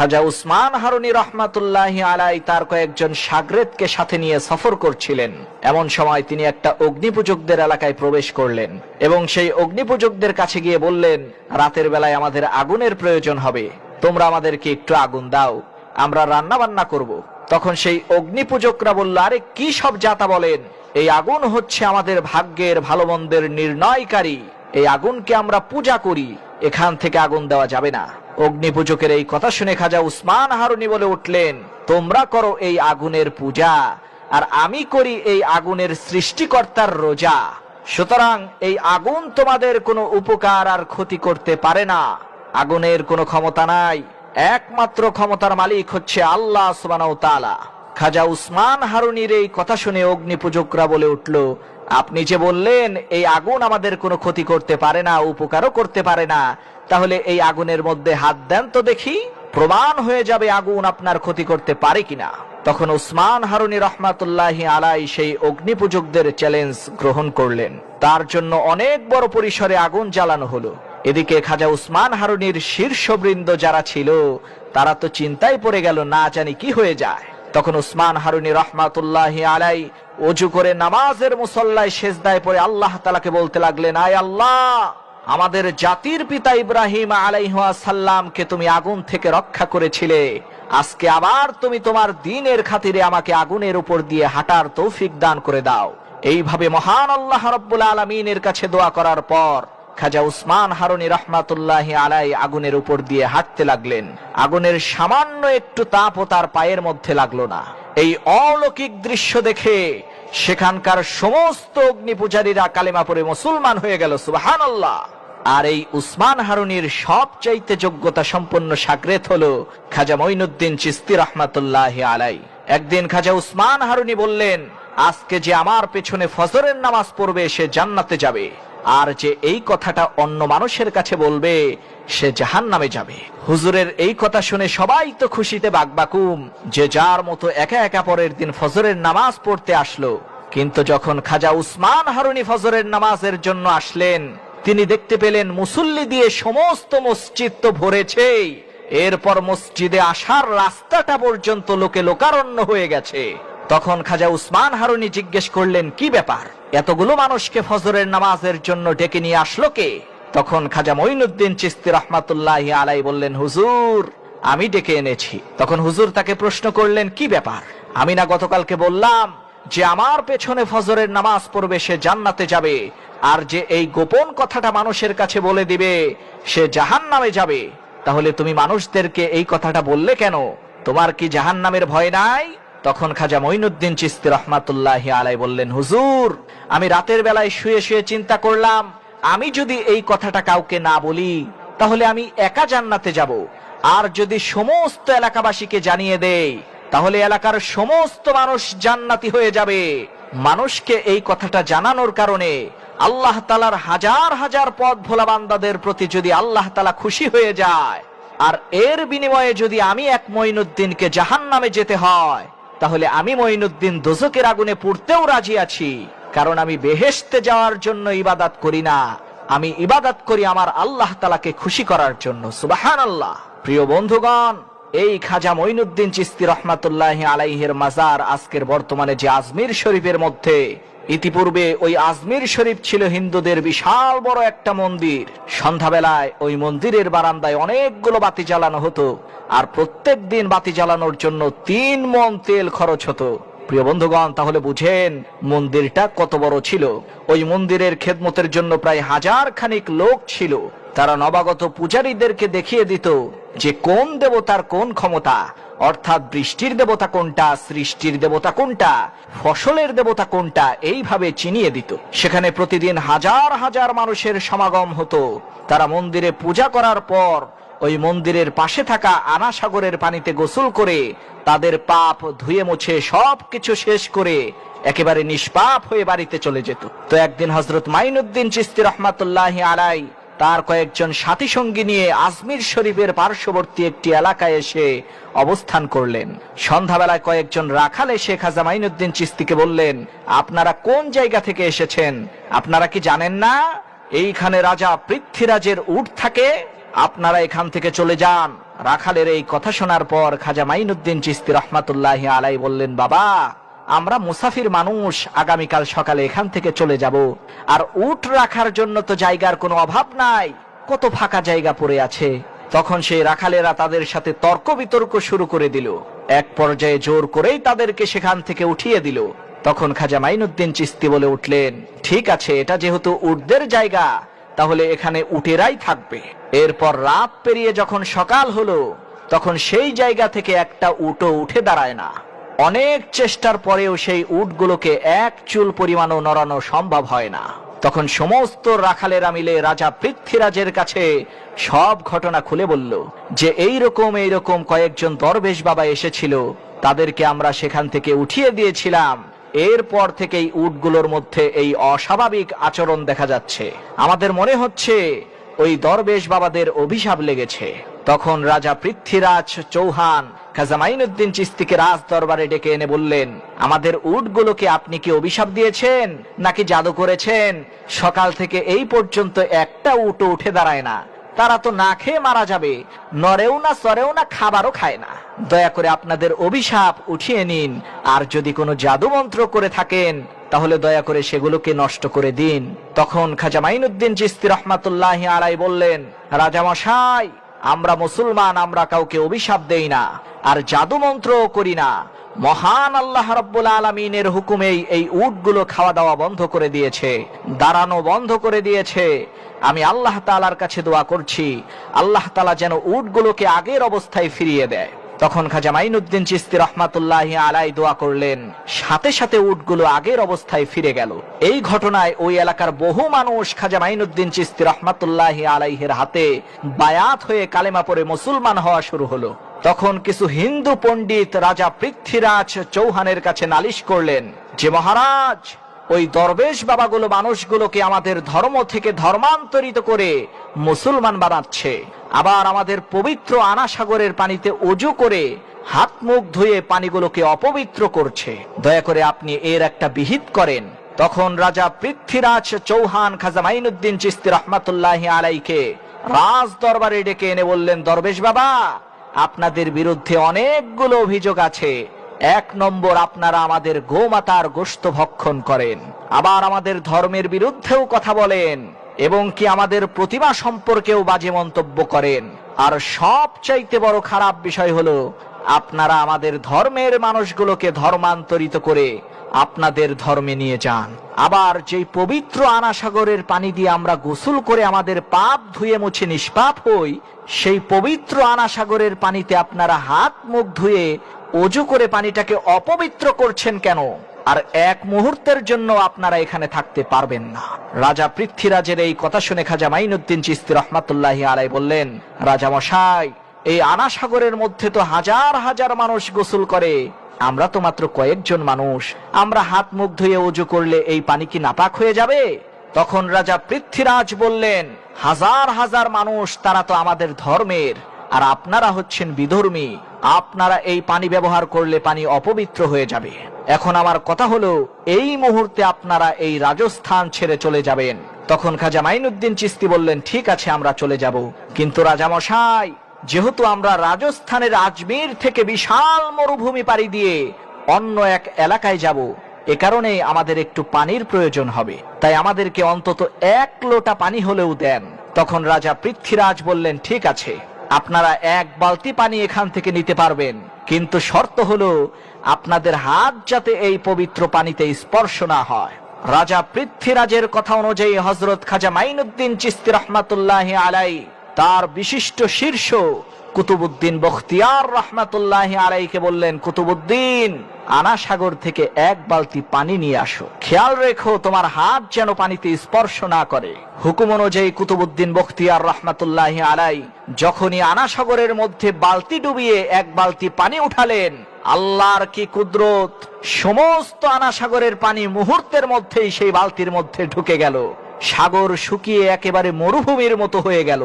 খাজা উসমান হারুনী রহমাতুল্লাহি আলাই তার কয়েকজন শাগরেদকে সাথে নিয়ে সফর করছিলেন। এমন সময় তিনি একটা অগ্নিপূজকদের এলাকায় প্রবেশ করলেন এবং সেই অগ্নিপূজকদের কাছে গিয়ে বললেন, রাতের বেলায় আমাদের আগুনের প্রয়োজন হবে, তোমরা আমাদেরকে একটু আগুন দাও, আমরা রান্না বান্না করব। তখন সেই অগ্নিপূজকরা বলল, আরে কি সব যাতা বলেন, এই আগুন হচ্ছে আমাদের ভাগ্যের ভালো মন্দের নির্ণয়কারী, এই আগুনকে আমরা পূজা করি, এখান থেকে আগুন দেওয়া যাবে না। অগ্নিপূজকের এই কথা শুনে খাজা উসমান হারুনী বলে উঠলেন, তোমরা করো এই আগুনের পূজা আর আমি করি এই আগুনের সৃষ্টিকর্তার রোজা, সুতরাং এই আগুন তোমাদের কোনো উপকার আর ক্ষতি করতে পারে না। আগুনের কোনো ক্ষমতা নাই, একমাত্র ক্ষমতার মালিক হচ্ছে আল্লাহ সুবহানাহু ওয়া তাআলা। খাজা উসমান হারুনীর এই কথা শুনে অগ্নিপূজকরা বলে উঠল, আপনি যে বললেন এই আগুন আমাদের কোনো ক্ষতি করতে পারে না, উপকারও করতে পারে না, তাহলে এই আগুনের মধ্যে হাত দেন তো দেখি, প্রমাণ হয়ে যাবে আগুন আপনার ক্ষতি করতে পারে কিনা। তখন উসমান হারুনী রহমাতুল্লাহি আলাই সেই অগ্নিপূজকদের চ্যালেঞ্জ গ্রহণ করলেন। তার জন্য অনেক বড় পরিসরে আগুন জ্বালানো হলো। এদিকে খাজা উসমান হারুনীর শীর্ষবৃন্দ যারা ছিল তারা তো চিন্তায় পড়ে গেল, না জানি কি হয়ে যায়। তখন উসমান হারুনী রহমাতুল্লাহি আলাই ওযু করে নামাজের মুসল্লায় সেজদায় পড়ে আল্লাহ তাআলাকে বলতে লাগলেন, আয় আল্লাহ, আমাদের জাতির পিতা ইব্রাহিম আলাইহিস সালামকে তুমি আগুন থেকে রক্ষা করেছিলে, আজকে আবার তুমি তোমার দ্বীনের খাতিরে আমাকে আগুনের উপর দিয়ে হাঁটার তৌফিক দান করে দাও। এইভাবে মহান আল্লাহ রাব্বুল আলামিনের কাছে দোয়া করার পর খাজা উসমান হারুনী রহমাতুল্লাহি আলাই আগুনের উপর দিয়ে হাঁটতে লাগলেন। আগুনের সামান্য একটু তাপও তার পায়ের মধ্যে লাগলো না। এই অলৌকিক দৃশ্য দেখে সেখানকার সমস্ত অগ্নিপূজারীরা কালেমা পড়ে মুসলমান হয়ে গেল, সুবহানাল্লাহ। আর এই উসমান হারুনীর সবচাইতে যোগ্যতা সম্পন্ন শাগরেদ হলো খাজা মঈনুদ্দিন চিশতি রহমাতুল্লাহি আলাই। একদিন খাজা উসমান হারুনী বললেন, আজকে যে আমার পেছনে ফজরের নামাজ পড়বে সে জান্নাতে যাবে, আর যে এই কথাটা অন্য মানুষের কাছে বলবে সে জাহান্নামে যাবে। হুজুরের এই কথা শুনে সবাই তো খুশিতে বাকবাকুম, যে যার মতো একা একা পরের দিন ফজরের নামাজ পড়তে আসলো। কিন্তু যখন খাজা উসমান হারুনী ফজরের নামাজের জন্য আসলেন, তিনি দেখতে পেলেন মুসল্লি দিয়ে সমস্ত মসজিদ তো ভরেছে, এরপর মসজিদে আসার রাস্তাটা পর্যন্ত লোকে লোকারণ্য হয়ে গেছে। তখন খাজা উসমান হারুনী জিজ্ঞেস করলেন, কি ব্যাপার, এতগুলো মানুষকে ফজরের নামাজের জন্য ডেকে নিয়ে আসলো কে? তখন খাজা মঈনুদ্দিন চিশতি রহমাতুল্লাহি আলাই বললেন, হুজুর, আমি ডেকে এনেছি। তখন হুজুর তাকে প্রশ্ন করলেন, কি ব্যাপার? আমি না গতকালকে বললাম যে আমার পেছনে ফজরের নামাজ পড়বে সে জান্নাতে যাবে, আর যে এই গোপন কথাটা মানুষের কাছে বলে দিবে সে জাহান্নামে যাবে, তাহলে তুমি মানুষদেরকে এই কথাটা বললে কেন? তোমার কি জাহান্নামের ভয় নাই? তখন খাজা মঈনুদ্দিন চিশতি রহমাতুল্লাহি আলাই বললেন, হুজুর, আমি রাতের বেলায় শুয়ে শুয়ে চিন্তা করলাম, আমি যদি এই কথাটা কাউকে না বলি তাহলে আমি একা জান্নাতে যাব, আর যদি সমস্ত এলাকাবাসীকে জানিয়ে দেই তাহলে এলাকার সমস্ত মানুষ জান্নাতি হয়ে যাবে। মানুষকে এই কথাটা জানানোর কারণে আল্লাহ তাআলার হাজার হাজার পথ ভোলা বান্দাদের প্রতি যদি আল্লাহ তাআলা খুশি হয়ে যায়, আর এর বিনিময়ে যদি আমি এক মঈনুদ্দিনকে জাহান্নামে যেতে হয়, তাহলে আমি মঈনুদ্দিন দোজখের আগুনে পুড়তেও রাজি আছি, কারণ আমি বেহেশতে যাওয়ার জন্য ইবাদত করি না, আমি ইবাদত করি আমার আল্লাহ তাআলাকে খুশি করার জন্য, সুবহানাল্লাহ। প্রিয় বন্ধুগণ, এই খাজা মঈনুদ্দিন চিশতি রহমাতুল্লাহি আলাইহির মাজার আজকের বর্তমানে যে আজমির শরীফের মধ্যে, ইতিপূর্বে ওই আজমির শরীফ ছিল হিন্দুদের বিশাল বড় একটা মন্দির। সন্ধ্যাবেলায় ওই মন্দিরের বারান্দায় অনেকগুলো বাতি জ্বালানো হতো, আর প্রত্যেক দিন বাতি জ্বালানোর জন্য 3 মণ তেল খরচ হতো। প্রিয় বন্ধুগণ, তাহলে বুঝেন মন্দিরটা কত বড় ছিল। ওই মন্দিরের খেদমতের জন্য প্রায় 1000 খানিক লোক ছিল। তারা নবাগত পূজারীদেরকে দেখিয়ে দিত যে কোন দেবতার কোন ক্ষমতা, অর্থাৎ বৃষ্টির দেবতা কোনটা, সৃষ্টির দেবতা কোনটা, ফসলের দেবতা কোনটা, এইভাবে চিনিয়ে দিত। সেখানে প্রতিদিন হাজার হাজার মানুষের সমাগম হতো। তারা মন্দিরে পূজা করার পর ওই মন্দিরের পাশে থাকা আনা সাগরের পানিতে গোসল করে তাদের পাপ ধুয়ে মুছে সবকিছু শেষ করে একেবারে নিষ্পাপ হয়ে বাড়িতে চলে যেত। তো একদিন হযরত মঈনুদ্দিন চিশতি রহমাতুল্লাহি আলাই তার কয়েকজন সাথী সঙ্গী নিয়ে আজমির শরীফের পার্শ্ববর্তী একটি এলাকায় এসে অবস্থান করলেন। সন্ধ্যাবেলায় কয়েকজন রাখাল এসে খাজা মঈনুদ্দিন চিশতিকে বললেন, আপনারা কোন জায়গা থেকে এসেছেন? আপনারা কি জানেন না এইখানে রাজা পৃথ্বীরাজের উট থাকে? আপনারা এখান থেকে চলে যান, রাখালের এই কথা শোনার পর খাজা মাইনুদ্দিন চিশতি রহমাতুল্লাহি আলাই বললেন, বাবা, আমরা মুসাফির মানুষ, আগামীকাল সকালে এখান থেকে চলে যাব। আর উট রাখার জন্য তো জায়গার কোনো অভাব নাই, কত ফাঁকা জায়গা পড়ে আছে। তখন সেই রাখালেরা তাদের সাথে তর্ক বিতর্ক শুরু করে দিল। এক পর্যায়ে জোর করেই তাদেরকে সেখান থেকে উঠিয়ে দিল। তখন খাজা মাইনুদ্দিন চিশতি বলে উঠলেন, ঠিক আছে, এটা যেহেতু উটদের জায়গা, তাহলে এখানে উটেরাই থাকবে। এরপর রাত পেরিয়ে যখন সকাল হলো, তখন সেই জায়গা থেকে একটা উটও উঠে দাঁড়ায় না। অনেক চেষ্টার পরেও সেই উটগুলোকে এক চুল পরিমাণও নড়ানো সম্ভব হয় না। তখন সমস্ত রাখালেরা মিলে রাজা পৃথ্বীরাজের কাছে সব ঘটনা খুলে বলল যে এইরকম কয়েকজন দরবেশ বাবা এসেছিল, তাদেরকে আমরা সেখান থেকে উঠিয়ে দিয়েছিলাম। এরপর থেকেই উটগুলোর মধ্যে এই অস্বাভাবিক আচরণ দেখা যাচ্ছে। আমাদের মনে হচ্ছে ওই দরবেশ বাবাদের অভিশাপ লেগেছে। তখন রাজা পৃথ্বীরাজ চৌহান খাজা মাইনুদ্দিন চিশতিকে রাজ দরবারে ডেকে এনে বললেন, আমাদের উটগুলোকে আপনি কি অভিশাপ দিয়েছেন নাকি জাদু করেছেন? সকাল থেকে এই পর্যন্ত একটা উটও উঠে দাঁড়ায় না, তারা তো না খেয়ে মারা যাবে, নড়েও না সরেও না, খাবারও খায় না। দয়া করে আপনাদের অভিশাপ উঠিয়ে নিন, আর যদি কোনো জাদু মন্ত্র করে থাকেন তাহলে দয়া করে সেগুলোকে নষ্ট করে দিন। তখন খাজা মাইনুদ্দিন চিশতি রহমাতুল্লাহি আলাই বললেন, রাজামশাই, আমরা মুসলমান, আমরা কাউকে অভিশাপ দেই না, আর জাদু মন্ত্রও করি না। মহান আল্লাহ রাব্বুল আলামিনের হুকুমেই এই উটগুলো খাওয়া দাওয়া বন্ধ করে দিয়েছে, দাঁড়ানো বন্ধ করে দিয়েছে। আমি আল্লাহ তাআলার কাছে দোয়া করছি, আল্লাহ তাআলা যেন উটগুলোকে আগের অবস্থায় ফিরিয়ে দেয়। তখন খাজা মাইনুদ্দিন চিশতি রহমাতুল্লাহি আলাই দোয়া করলেন, সাথে সাথে উটগুলো আগের অবস্থায় ফিরে গেল। এই ঘটনায় ওই এলাকার বহু মানুষ খাজা মাইনুদ্দিন চিশতি রহমাতুল্লাহি আলাইহির হাতে বায়াত হয়ে কালেমা পড়ে মুসলমান হওয়া শুরু হলো। তখন কিছু হিন্দু পণ্ডিত রাজা পৃথ্বীরাজ চৌহানের কাছে নালিশ করলেন যে, মহারাজ, ওই দরবেশ বাবাগুলো মানুষগুলোকে আমাদের ধর্ম থেকে ধর্মান্তরিত করে মুসলমান বানাচ্ছে, আবার আমাদের পবিত্র আনা সাগরের পানিতে ওযু করে হাত মুখ ধুয়ে পানিগুলোকে অপবিত্র করছে। দয়া করে আপনি এর একটা বিহিত করেন। তখন রাজা পৃথ্বীরাজ চৌহান খাজা মাইনুদ্দিন চিশতি রহমাতুল্লাহি আলাইকে রাজ দরবারে ডেকে এনে বললেন, দরবেশ বাবা, আপনাদের বিরুদ্ধে অনেকগুলো অভিযোগ আছে। 1 নম্বর, আপনারা আমাদের গোমাতার গোশত ভক্ষণ করেন, আবার আমাদের ধর্মের বিরুদ্ধেও কথা বলেন, এবং কি আমাদের প্রতিমা সম্পর্কেও বাজে মন্তব্য করেন। আর সবচাইতে বড় খারাপ বিষয় হলো, আপনারা আমাদের ধর্মের মানুষগুলোকে ধর্মান্তরিত করে আপনাদের ধর্মে নিয়ে যান। আবার যেই পবিত্র আনা সাগরের পানি দিয়ে আমরা গোসল করে আমাদের পাপ ধুয়ে মুছে নিষ্পাপ হই, সেই পবিত্র আনা সাগরের পানিতে আপনারা হাত মুখ ধুয়ে ওযু করে পানিটাকে অপবিত্র করছেন কেন? আর এক মুহূর্তের জন্য আপনারা এখানে থাকতে পারবেন না। রাজা পৃথ্বীরাজের এই কথা শুনে খাজা মাইনুদ্দিন চিশতি রহমাতুল্লাহি আলাই বললেন, রাজামশাই, এই আনা সাগরের মধ্যে তো হাজার হাজার মানুষ গোসল করে, আমরা তো মাত্র কয়েকজন মানুষ, আমরা হাত মুখ ধুয়ে ওযু করলে এই পানি কি নাপাক হয়ে যাবে? তখন রাজা পৃথ্বীরাজ বললেন, হাজার হাজার মানুষ, তারা তো আমাদের ধর্মের, আর আপনারা হচ্ছেন বিধর্মী, আপনারা এই পানি ব্যবহার করলে পানি অপবিত্র হয়ে যাবে। এখন আমার কথা হলো, এই মুহূর্তে আপনারা এই রাজস্থান ছেড়ে চলে যাবেন। তখন খাজা মাইনুদ্দিন চিশতি বললেন, ঠিক আছে, আমরা চলে যাব, কিন্তু রাজামশাই, যেহেতু আমরা রাজস্থানের আজমির থেকে বিশাল মরুভূমি পাড়ি দিয়ে অন্য এক এলাকায় যাব, এ কারণে আমাদের একটু পানির প্রয়োজন হবে, তাই আমাদেরকে অন্তত 1 লোটা পানি হলেও দেন। তখন রাজা পৃথ্বীরাজ বললেন, ঠিক আছে, আপনারা 1 বালতি পানি এখান থেকে নিতে পারবেন, কিন্তু শর্ত হলো আপনাদের হাত যাতে এই পবিত্র পানিতে স্পর্শ না হয়। রাজা পৃথ্বীরাজের কথা অনুযায়ী হযরত খাজা মাইনুদ্দিন চিশতি রহমাতুল্লাহি আলাই তার বিশিষ্ট শীর্ষ কুতুবউদ্দিন বখতিয়ার রহমাতুল্লাহি আলাইকে বললেন, কুতুবউদ্দিন, আনা সাগর থেকে 1 বালতি পানি নিয়ে আসো, খেয়াল রেখো তোমার হাত যেন পানিতে স্পর্শ না করে। হুকুম অনুযায়ী কুতুবউদ্দিন বখতিয়ার রহমাতুল্লাহি আলাই যখনই আনা সাগরের মধ্যে বালতি ডুবিয়ে 1 বালতি পানি উঠালেন, আল্লাহর কি কুদরত, সমস্ত আনা সাগরের পানি মুহূর্তের মধ্যেই সেই বালতির মধ্যে ঢুকে গেল। সাগর শুকিয়ে একেবারে মরুভূমির মতো হয়ে গেল।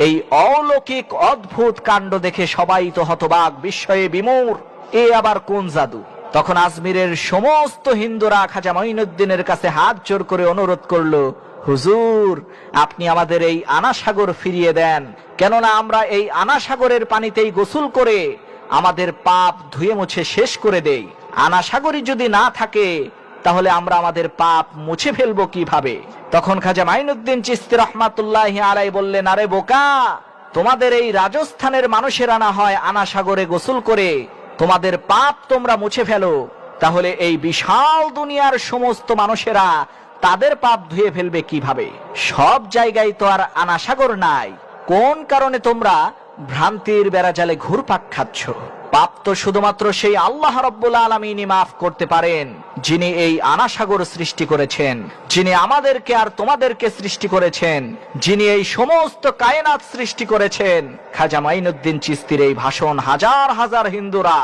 এই অলৌকিক অদ্ভুত কাণ্ড দেখে সবাই তো হতবাক, বিস্ময়ে বিমূঢ়। এ আবার কোন জাদু? তখন আজমিরের সমস্ত হিন্দুরা খাজা মঈনুদ্দিনের কাছে হাত জোর করে অনুরোধ করলো, হুজুর, আপনি আমাদের এই আনাসাগর ফিরিয়ে দেন, কেননা আমরা এই আনাসাগরের পানিতেই গোসল করে আমাদের পাপ ধুয়ে মুছে শেষ করে দেই। আনাসাগরই যদি না থাকে তাহলে আমরা আমাদের পাপ মুছে ফেলবো কিভাবে? তখন খাজা মাইনুদ্দিন চিশতি রহমাতুল্লাহি আলাইহি বললেন, আরে বোকা, তোমাদের এই রাজস্থানের মানুষেরা না হয় আনাসাগরে গোসল করে তোমাদের পাপ তোমরা মুছে ফেলো, তাহলে এই বিশাল দুনিয়ার সমস্ত মানুষেরা তাদের পাপ ধুয়ে ফেলবে কিভাবে? সব জায়গায় তো আর আনাসাগর নাই। কোন কারণে তোমরা ভ্রান্তির বেড়াজালে ঘুরপাক খাচ্ছ? পাপ তো শুধুমাত্র সেই আল্লাহ রাব্বুল আলামিনই মাফ করতে পারেন, যিনি এই আনাসাগর সৃষ্টি করেছেন, যিনি আমাদেরকে আর তোমাদেরকে সৃষ্টি করেছেন, যিনি এই সমস্ত কায়নাত সৃষ্টি করেছেন। খাজা মাইনুদ্দিন চিশতির এই ভাষণ হাজার হাজার হিন্দুরা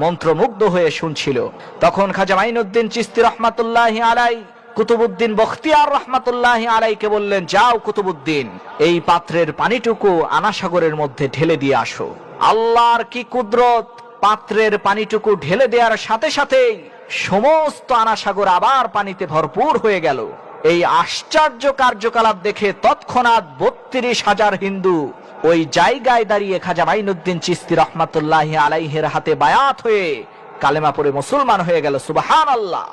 মন্ত্রমুগ্ধ হয়ে শুনছিল। তখন খাজা মাইনুদ্দিন চিশতি রহমাতুল্লাহি আলাইহি কুতুবউদ্দিন বখতিয়ার রহমাতুল্লাহি আলাইহিকে বললেন, যাও কুতুবউদ্দিন, এই পাত্রের পানিটুকু আনাসাগরের মধ্যে ঢেলে দিয়ে আসো। আল্লাহর কি কুদরত! পাত্রের পানিটুকু ঢেলে দেওয়ার সাথে সাথেই সমস্ত আনাসাগর আবার পানিতে ভরপুর হয়ে গেল। এই আশ্চর্য কার্যকলাপ দেখে তৎক্ষণাৎ ৩২,০০০ হিন্দু ওই জায়গায় দাঁড়িয়ে খাজা মাইনুদ্দিন চিশতি রহমাতুল্লাহি আলাইহির হাতে বায়াত হয়ে কালেমা পড়ে মুসলমান হয়ে গেল। সুবহানাল্লাহ।